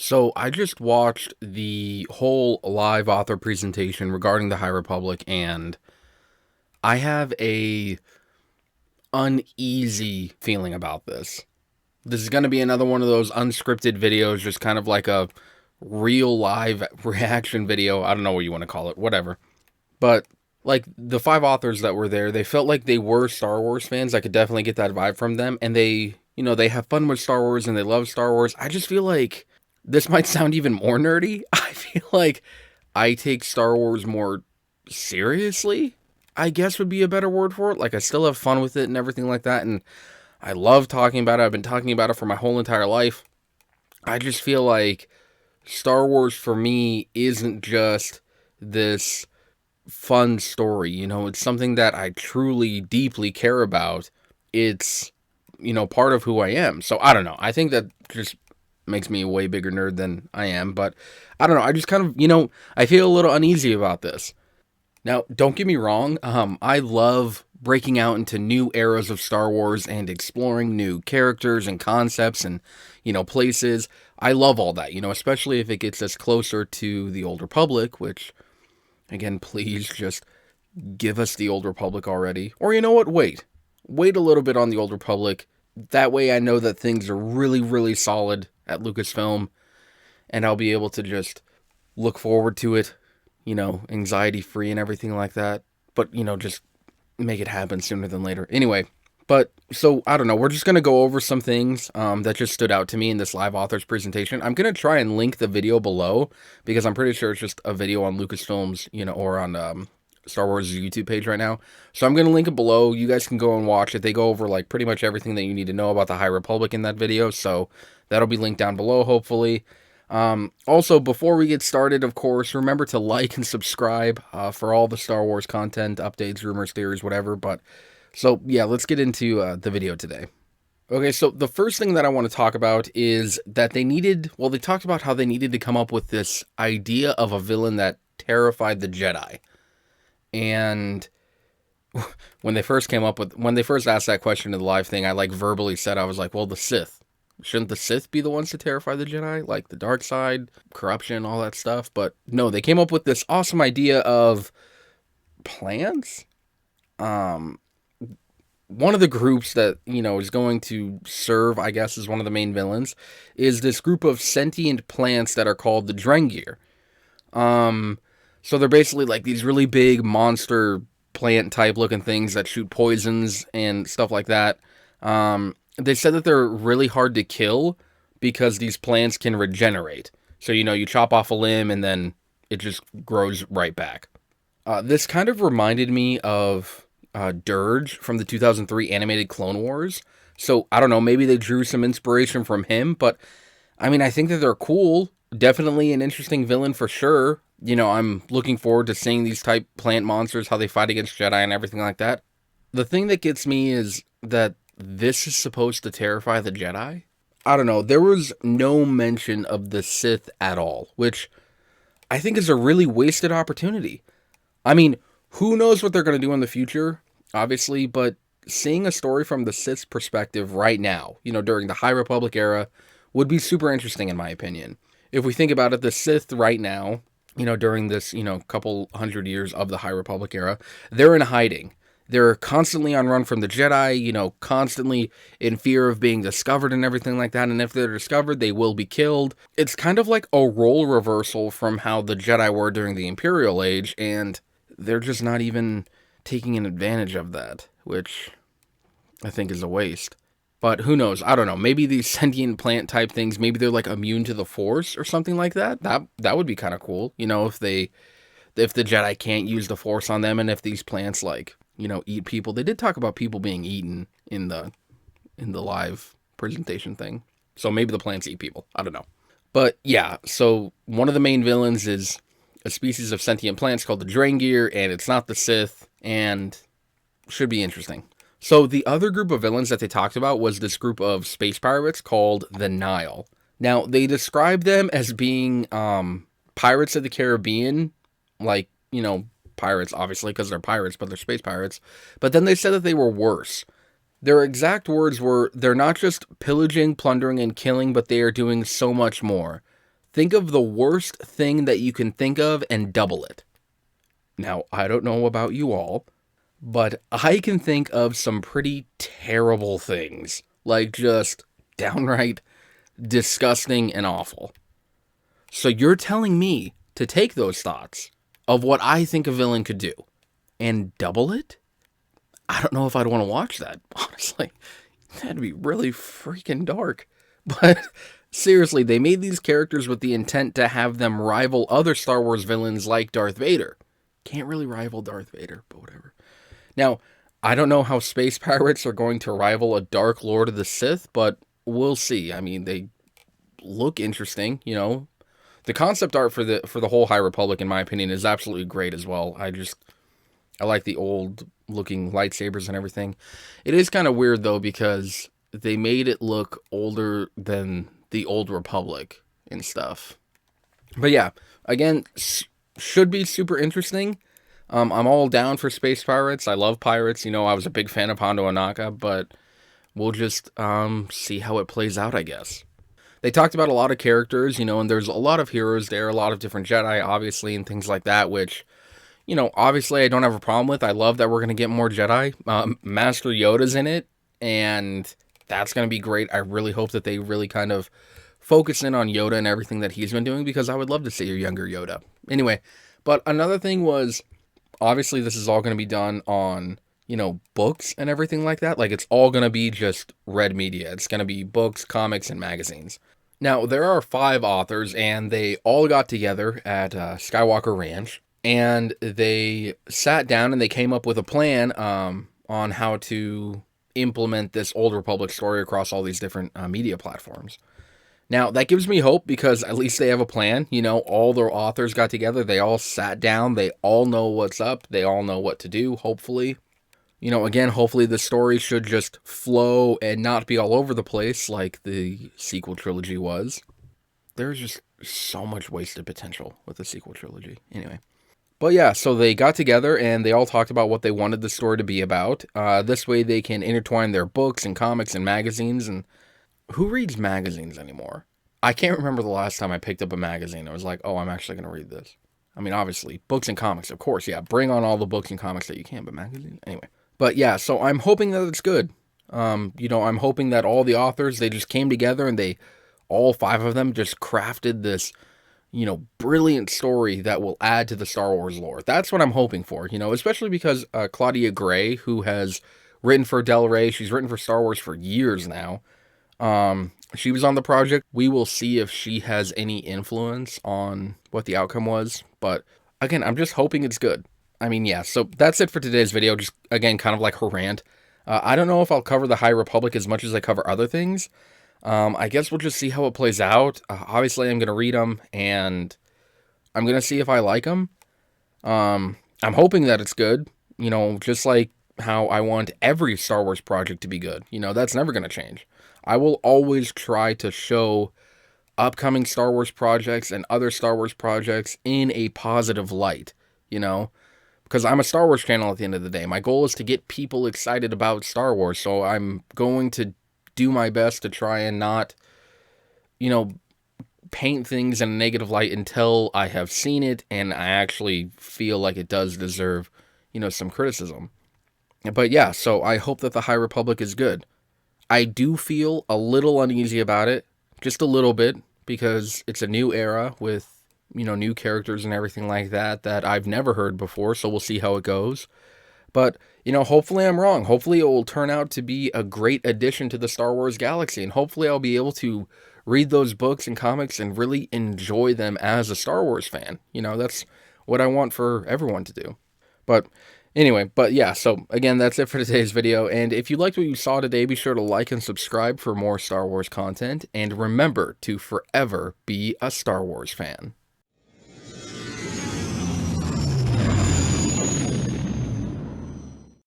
So I just watched the whole live author presentation regarding the High Republic, and I have a uneasy feeling about this. This is going to be another one of those unscripted videos, just kind of like a real live reaction video. I don't know what you want to call it, whatever. But like the five authors that were there, they felt like they were Star Wars fans. I could definitely get that vibe from them, and they have fun with Star Wars and they love Star Wars. I just feel like this might sound even more nerdy. I feel like I take Star Wars more seriously, I guess would be a better word for it. Like, I still have fun with it and everything like that, and I love talking about it. I've been talking about it for my whole entire life. I just feel like Star Wars for me isn't just this fun story. It's something that I truly, deeply care about. It's, part of who I am. So I don't know. I think that just makes me a way bigger nerd than I am. But I don't know. I just kind of, I feel a little uneasy about this. Now, don't get me wrong. I love breaking out into new eras of Star Wars and exploring new characters and concepts and, places. I love all that, especially if it gets us closer to the Old Republic, which, again, please just give us the Old Republic already. Or you know what? Wait a little bit on the Old Republic. That way I know that things are really, really solid at Lucasfilm, and I'll be able to just look forward to it, anxiety free and everything like that. But, just make it happen sooner than later. Anyway, but so I don't know. We're just going to go over some things that just stood out to me in this live authors presentation. I'm going to try and link the video below because I'm pretty sure it's just a video on Lucasfilm's, or on Star Wars' YouTube page right now. So I'm going to link it below. You guys can go and watch it. They go over like pretty much everything that you need to know about the High Republic in that video. So that'll be linked down below, hopefully. Also, before we get started, of course, remember to like and subscribe for all the Star Wars content, updates, rumors, theories, whatever. But so yeah, let's get into the video today. Okay, so the first thing that I want to talk about is that they talked about how they needed to come up with this idea of a villain that terrified the Jedi. And when they first asked that question in the live thing, I like verbally said, I was like, well, the Sith. Shouldn't the Sith be the ones to terrify the Jedi? Like the dark side, corruption, all that stuff. But no, they came up with this awesome idea of plants. One of the groups that, is going to serve, I guess, as one of the main villains is this group of sentient plants that are called the Drengir. So they're basically like these really big monster plant type looking things that shoot poisons and stuff like that. They said that they're really hard to kill because these plants can regenerate. So, you chop off a limb and then it just grows right back. This kind of reminded me of Dirge from the 2003 animated Clone Wars. So, I don't know, maybe they drew some inspiration from him, but I mean, I think that they're cool. Definitely an interesting villain for sure. I'm looking forward to seeing these type plant monsters, how they fight against Jedi and everything like that. The thing that gets me is that this is supposed to terrify the Jedi? I don't know. There was no mention of the Sith at all, which I think is a really wasted opportunity. I mean, who knows what they're going to do in the future, obviously, but seeing a story from the Sith's perspective right now, during the High Republic era, would be super interesting in my opinion. If we think about it, the Sith right now, during this, couple hundred years of the High Republic era, they're in hiding. They're constantly on run from the Jedi, constantly in fear of being discovered and everything like that. And if they're discovered, they will be killed. It's kind of like a role reversal from how the Jedi were during the Imperial Age. And they're just not even taking an advantage of that, which I think is a waste. But who knows? I don't know. Maybe these sentient plant type things, maybe they're like immune to the Force or something like that. That would be kind of cool. If the Jedi can't use the Force on them and if these plants like, eat people. They did talk about people being eaten in the live presentation thing. So maybe the plants eat people. I don't know. But yeah, so one of the main villains is a species of sentient plants called the Drengir, and it's not the Sith, and should be interesting. So the other group of villains that they talked about was this group of space pirates called the Nile. Now, they described them as being Pirates of the Caribbean, like, pirates, obviously, because they're pirates, but they're space pirates. But then they said that they were worse. Their exact words were, they're not just pillaging, plundering, and killing, but they are doing so much more. Think of the worst thing that you can think of and double it. Now, I don't know about you all, but I can think of some pretty terrible things. Like just downright disgusting and awful. So you're telling me to take those thoughts of what I think a villain could do and double it? I don't know if I'd want to watch that, honestly. That'd be really freaking dark. But seriously, they made these characters with the intent to have them rival other Star Wars villains like Darth Vader. Can't really rival Darth Vader, but whatever. Now, I don't know how space pirates are going to rival a Dark Lord of the Sith, but we'll see. I mean, they look interesting, you know. The concept art for the whole High Republic, in my opinion, is absolutely great as well. I like the old looking lightsabers and everything. It is kind of weird though, because they made it look older than the old Republic and stuff. But yeah, again, should be super interesting. I'm all down for space pirates. I love pirates. You know, I was a big fan of Hondo Ohnaka, but we'll just see how it plays out, I guess. They talked about a lot of characters, you know, and there's a lot of heroes there, a lot of different Jedi, obviously, and things like that, which, you know, obviously I don't have a problem with. I love that we're going to get more Jedi. Master Yoda's in it, and that's going to be great. I really hope that they really kind of focus in on Yoda and everything that he's been doing, because I would love to see a younger Yoda. Anyway, but another thing was, obviously this is all going to be done on, you know, books and everything like that. Like, it's all going to be just read media. It's going to be books, comics, and magazines. Now, there are 5 authors, and they all got together at Skywalker Ranch, and they sat down and they came up with a plan on how to implement this Old Republic story across all these different media platforms. Now, that gives me hope, because at least they have a plan. You know, all their authors got together, they all sat down, they all know what's up, they all know what to do, hopefully. You know, again, hopefully the story should just flow and not be all over the place like the sequel trilogy was. There's just so much wasted potential with the sequel trilogy. Anyway. But yeah, so they got together and they all talked about what they wanted the story to be about. This way they can intertwine their books and comics and magazines. And who reads magazines anymore? I can't remember the last time I picked up a magazine. I was like, oh, I'm actually going to read this. I mean, obviously, books and comics, of course. Yeah, bring on all the books and comics that you can, but magazines? Anyway. But yeah, so I'm hoping that it's good. You know, I'm hoping that all the authors, they just came together and they, all 5 of them, just crafted this, you know, brilliant story that will add to the Star Wars lore. That's what I'm hoping for, you know, especially because Claudia Gray, who has written for Del Rey, she's written for Star Wars for years now. She was on the project. We will see if she has any influence on what the outcome was. But again, I'm just hoping it's good. I mean, yeah, so that's it for today's video. Just, again, kind of like her rant. I don't know if I'll cover the High Republic as much as I cover other things. I guess we'll just see how it plays out. Obviously, I'm going to read them, and I'm going to see if I like them. I'm hoping that it's good, you know, just like how I want every Star Wars project to be good. You know, that's never going to change. I will always try to show upcoming Star Wars projects and other Star Wars projects in a positive light, you know, because I'm a Star Wars channel at the end of the day. My goal is to get people excited about Star Wars, so I'm going to do my best to try and not, you know, paint things in a negative light until I have seen it and I actually feel like it does deserve, you know, some criticism. But yeah, so I hope that the High Republic is good. I do feel a little uneasy about it, just a little bit, because it's a new era with, you know, new characters and everything like that I've never heard before, so we'll see how it goes. But, you know, hopefully I'm wrong. Hopefully it will turn out to be a great addition to the Star Wars galaxy, and hopefully I'll be able to read those books and comics and really enjoy them as a Star Wars fan. You know, that's what I want for everyone to do. But anyway, but yeah, so again, that's it for today's video, and if you liked what you saw today, be sure to like and subscribe for more Star Wars content, and remember to forever be a Star Wars fan.